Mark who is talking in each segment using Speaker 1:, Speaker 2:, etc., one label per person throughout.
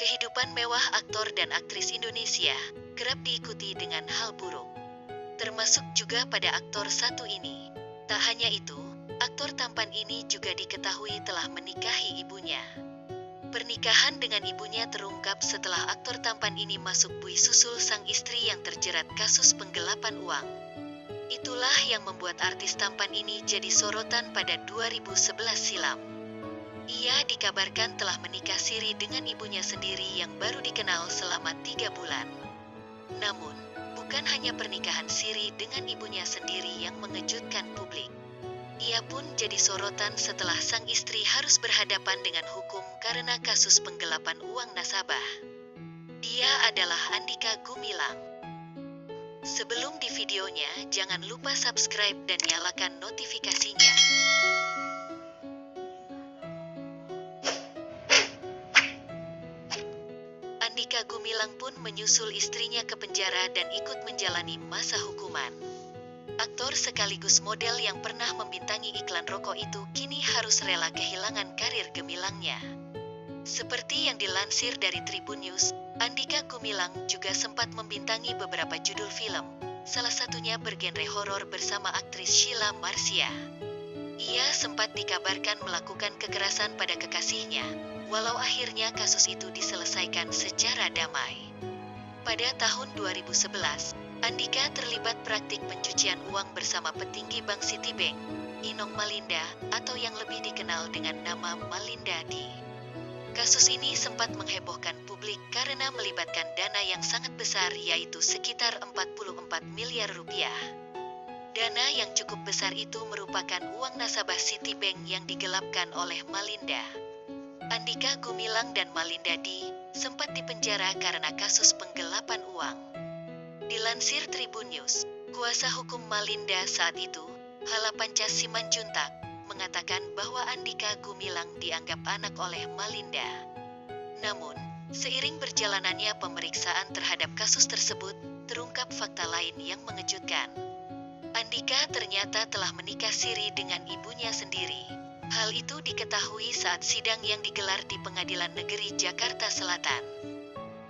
Speaker 1: Kehidupan mewah aktor dan aktris Indonesia kerap diikuti dengan hal buruk. Termasuk juga pada aktor satu ini. Tak hanya itu, aktor tampan ini juga diketahui telah menikahi ibunya. Pernikahan dengan ibunya terungkap setelah aktor tampan ini masuk bui susul sang istri yang terjerat kasus penggelapan uang. Itulah yang membuat artis tampan ini jadi sorotan pada 2011 silam. Ia dikabarkan telah menikah siri dengan ibunya sendiri yang baru dikenal selama 3 bulan. Namun, bukan hanya pernikahan siri dengan ibunya sendiri yang mengejutkan publik. Ia pun jadi sorotan setelah sang istri harus berhadapan dengan hukum karena kasus penggelapan uang nasabah. Dia adalah Andika Gumilang. Sebelum di videonya, jangan lupa subscribe dan nyalakan notifikasinya. Andika Gumilang pun menyusul istrinya ke penjara dan ikut menjalani masa hukuman. Aktor sekaligus model yang pernah membintangi iklan rokok itu kini harus rela kehilangan karir gemilangnya. Seperti yang dilansir dari Tribun News, Andika Gumilang juga sempat membintangi beberapa judul film, salah satunya bergenre horor bersama aktris Sheila Marcia. Ia sempat dikabarkan melakukan kekerasan pada kekasihnya, walau akhirnya kasus itu diselesaikan secara damai. Pada tahun 2011, Andika terlibat praktik pencucian uang bersama petinggi Bank Citibank, Inong Malinda, atau yang lebih dikenal dengan nama Malinda D. Kasus ini sempat menghebohkan publik karena melibatkan dana yang sangat besar, yaitu sekitar 44 miliar rupiah. Dana yang cukup besar itu merupakan uang nasabah Citibank yang digelapkan oleh Malinda. Andika Gumilang dan Malinda D. sempat dipenjara karena kasus penggelapan uang. Dilansir Tribun News, kuasa hukum Malinda saat itu, Halapanca Simanjuntak, mengatakan bahwa Andika Gumilang dianggap anak oleh Malinda. Namun, seiring berjalannya pemeriksaan terhadap kasus tersebut, terungkap fakta lain yang mengejutkan. Andika ternyata telah menikah siri dengan ibunya sendiri. Hal itu diketahui saat sidang yang digelar di Pengadilan Negeri Jakarta Selatan.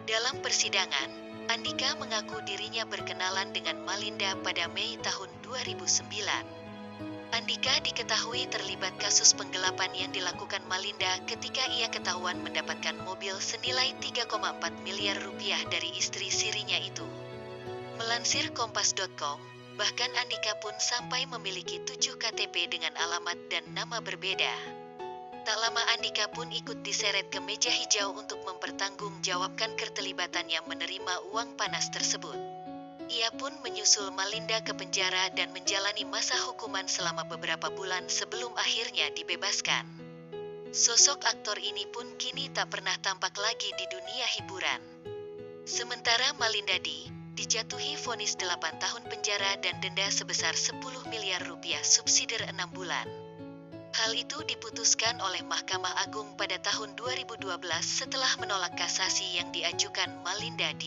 Speaker 1: Dalam persidangan, Andika mengaku dirinya berkenalan dengan Malinda pada Mei tahun 2009. Andika diketahui terlibat kasus penggelapan yang dilakukan Malinda ketika ia ketahuan mendapatkan mobil senilai 3,4 miliar rupiah dari istri sirinya itu. Melansir Kompas.com, bahkan Andika pun sampai memiliki 7 KTP dengan alamat dan nama berbeda. Tak lama Andika pun ikut diseret ke meja hijau untuk mempertanggungjawabkan keterlibatannya menerima uang panas tersebut. Ia pun menyusul Malinda ke penjara dan menjalani masa hukuman selama beberapa bulan sebelum akhirnya dibebaskan. Sosok aktor ini pun kini tak pernah tampak lagi di dunia hiburan. Sementara Malinda D. dijatuhi vonis 8 tahun penjara dan denda sebesar 10 miliar rupiah subsidiar 6 bulan. Hal itu diputuskan oleh Mahkamah Agung pada tahun 2012 setelah menolak kasasi yang diajukan Malinda D.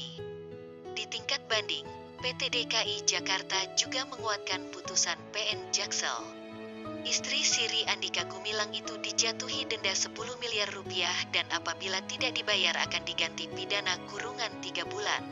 Speaker 1: Di tingkat banding, PT DKI Jakarta juga menguatkan putusan PN Jaksel. Istri siri Andika Gumilang itu dijatuhi denda 10 miliar rupiah dan apabila tidak dibayar akan diganti pidana kurungan 3 bulan.